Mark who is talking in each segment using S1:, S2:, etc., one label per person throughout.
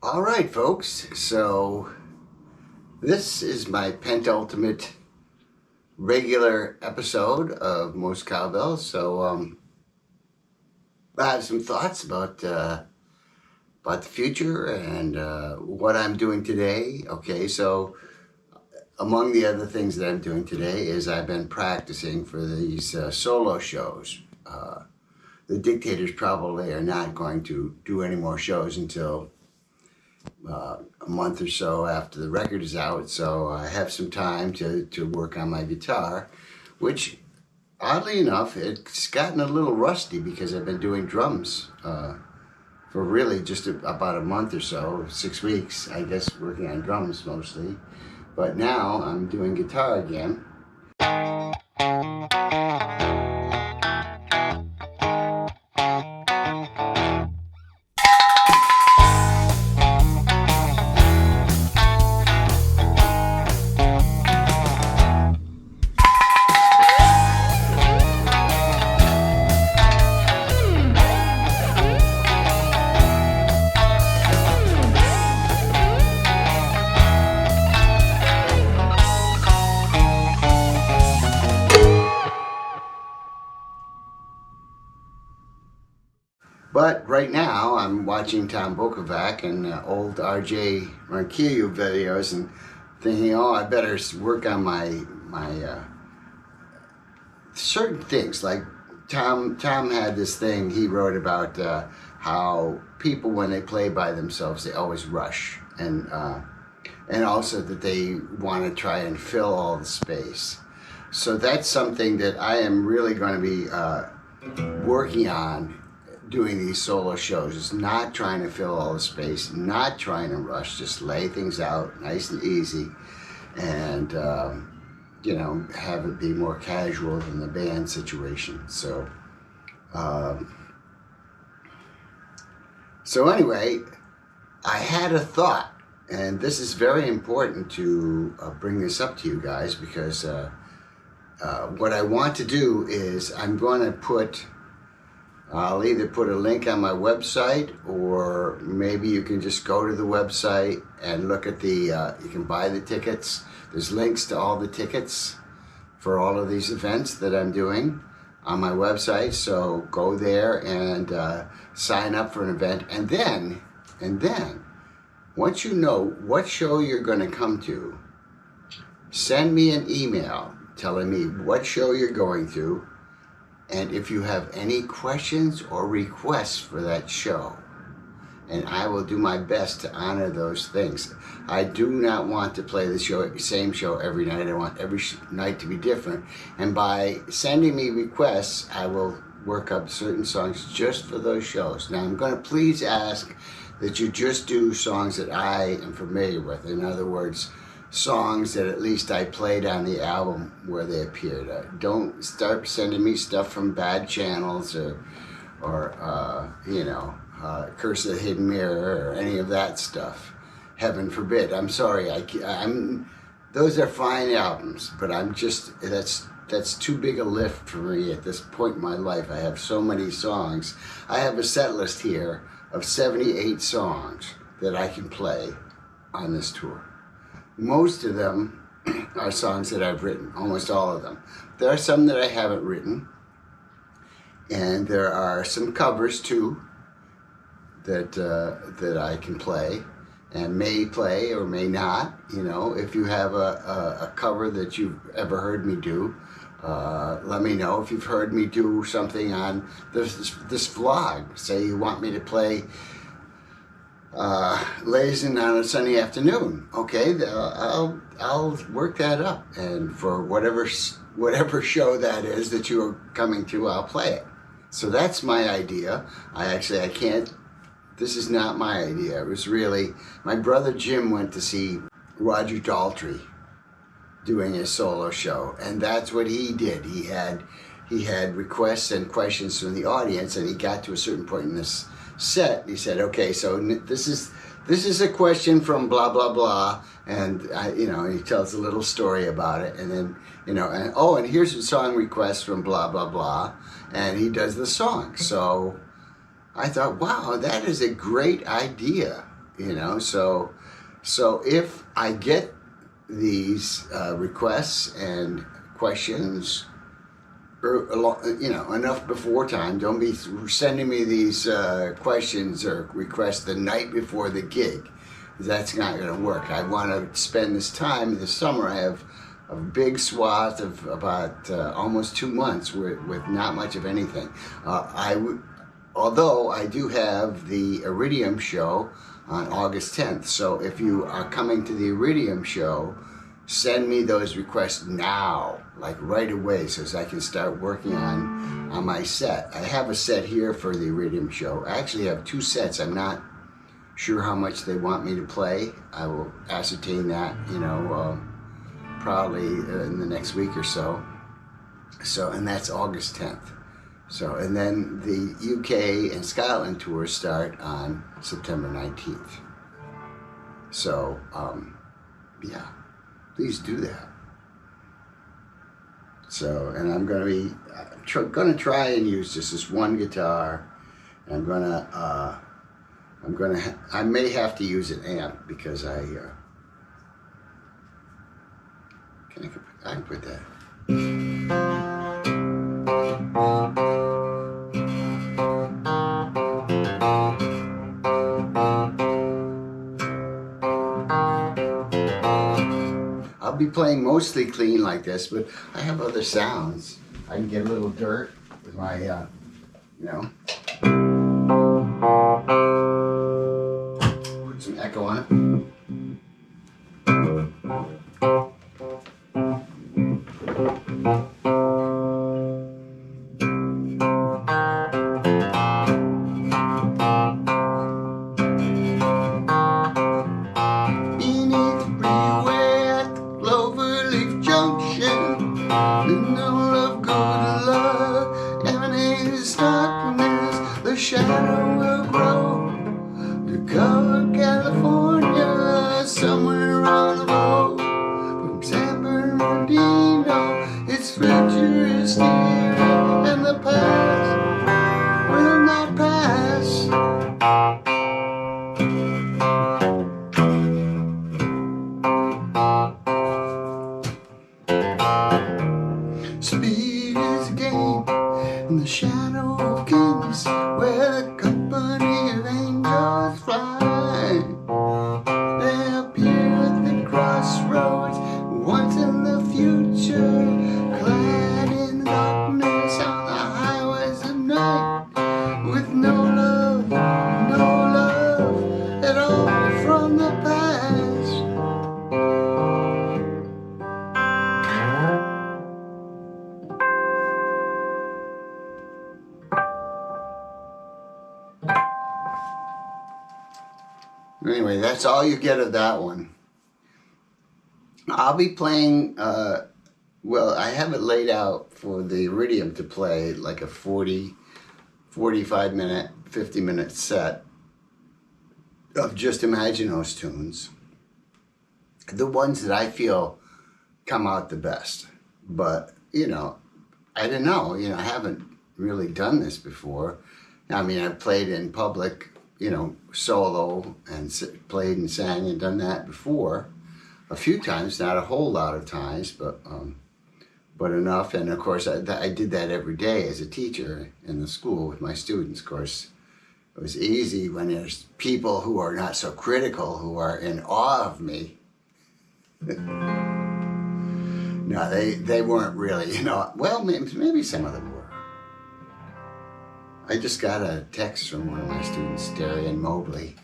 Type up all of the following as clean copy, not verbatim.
S1: All right, folks, so this is my penultimate regular episode of Most Cowbells. So I have some thoughts about the future and what I'm doing today. Okay, so among the other things that I'm doing today is I've been practicing for these solo shows. The Dictators probably are not going to do any more shows until a month or so after the record is out, so I have some time to work on my guitar, which oddly enough it's gotten a little rusty because I've been doing drums for really just about a month or so, 6 weeks I guess, working on drums mostly, but now I'm doing guitar again. But right now, I'm watching Tom Bokovac and old R.J. Marquillo videos and thinking, oh, I better work on my certain things. Like Tom had this thing he wrote about how people, when they play by themselves, they always rush, and also that they want to try and fill all the space. So that's something that I am really going to be working on. Doing these solo shows is not trying to fill all the space, not trying to rush, just lay things out nice and easy, and you know, have it be more casual than the band situation. So anyway, I had a thought, and this is very important to bring this up to you guys, because what I want to do is I'm going to I'll either put a link on my website, or maybe you can just go to the website and look at you can buy the tickets. There's links to all the tickets for all of these events that I'm doing on my website. So go there and sign up for an event. And then, once you know what show you're going to come to, send me an email telling me what show you're going to, and if you have any questions or requests for that show, and I will do my best to honor those things. I do not want to play the same show every night. I want every night to be different. And by sending me requests, I will work up certain songs just for those shows. Now, I'm going to please ask that you just do songs that I am familiar with. In other words, songs that at least I played on the album where they appeared. Don't start sending me stuff from bad channels or you know, Curse of the Hidden Mirror or any of that stuff. Heaven forbid. I'm sorry. Those are fine albums, but that's too big a lift for me at this point in my life. I have so many songs. I have a set list here of 78 songs that I can play on this tour. Most of them are songs that I've written, almost all of them. There are some that I haven't written, and there are some covers too that I can play and may play or may not. You know, if you have a cover that you've ever heard me do, let me know. If you've heard me do something on this vlog, say you want me to play Lazing on a Sunny Afternoon, okay, I'll work that up, and for whatever show that is that you are coming to, I'll play it. So that's my idea. I can't, this is not my idea. It was really, my brother Jim went to see Roger Daltrey doing his solo show, and that's what he did. He had requests and questions from the audience, and he got to a certain point in this set. He said, okay, so this is a question from blah blah blah, and you know, he tells a little story about it, and then, you know, and here's a song request from blah blah blah, and he does the song. So I thought, wow, that is a great idea. you know. So if I get these requests and questions, you know, enough before time, don't be sending me these questions or requests the night before the gig. That's not going to work. I want to spend this time in the summer. I have a big swath of about almost 2 months with not much of anything. Although I do have the Iridium show on August 10th. So if you are coming to the Iridium show, send me those requests now, like right away, so as I can start working on my set. I have a set here for the Iridium show. I actually have 2 sets. I'm not sure how much they want me to play. I will ascertain that, you know, probably in the next week or so. And that's August 10th. So, and then the UK and Scotland tours start on September 19th. So, yeah, please do that. So, and I'm going to try and use just this one guitar. And I may have to use an amp because I can put that. I'll be playing mostly clean like this, but I have other sounds. I can get a little dirt with my, you know, put some echo on it. Shadow will grow to cover California, somewhere on the road. From San Bernardino, its future is near, and the past will not pass. Speed is a game in the shadow of kings, where the company of angels fly. They appear at the crossroads, once in the future, clad in darkness on the highways of night, with no love at all from the past. Anyway, that's all you get of that one. I'll be playing, well, I have it laid out for the Iridium to play like a 45 minute, 50 minute set of just Imaginos tunes. The ones that I feel come out the best. But, you know, I don't know, you know, I haven't really done this before. I mean, I've played in public, you know, solo, and played and sang and done that before a few times, not a whole lot of times, but enough. And of course, I did that every day as a teacher in the school with my students. Of course, it was easy when there's people who are not so critical, who are in awe of me. No, they weren't really, you know, well, maybe some of them were. I just got a text from one of my students, Darian Mobley.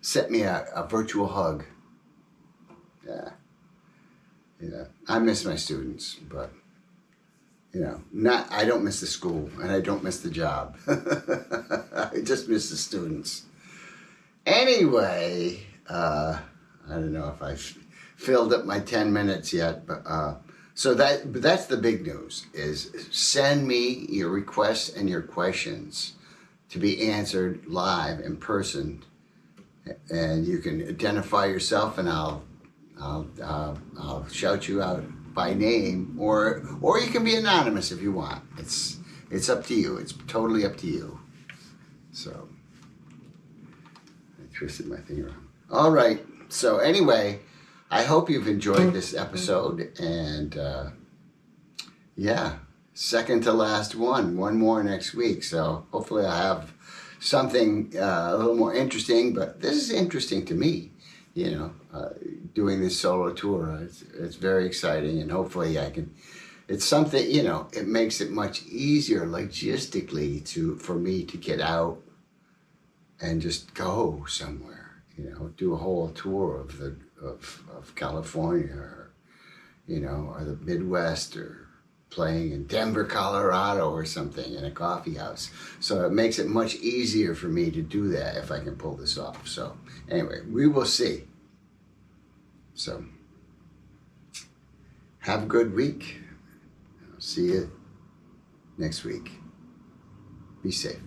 S1: Sent me a virtual hug. Yeah. I miss my students, but, you know, I don't miss the school, and I don't miss the job. I just miss the students. Anyway, I don't know if I've filled up my 10 minutes yet, but so that's the big news, is send me your requests and your questions to be answered live in person, and you can identify yourself, and I'll shout you out by name, or you can be anonymous if you want. It's up to you. It's totally up to you. So I Twisted my thing around. All right. So anyway, I hope you've enjoyed this episode, and yeah, second to last one more next week. So hopefully I'll have something a little more interesting, but this is interesting to me, you know, doing this solo tour. It's very exciting, and hopefully I can, it's something, you know, it makes it much easier logistically for me to get out and just go somewhere, you know, do a whole tour of California, or, you know, or the Midwest, or playing in Denver, Colorado or something in a coffee house. So it makes it much easier for me to do that if I can pull this off. So anyway, we will see. So have a good week. I'll see you next week. Be safe.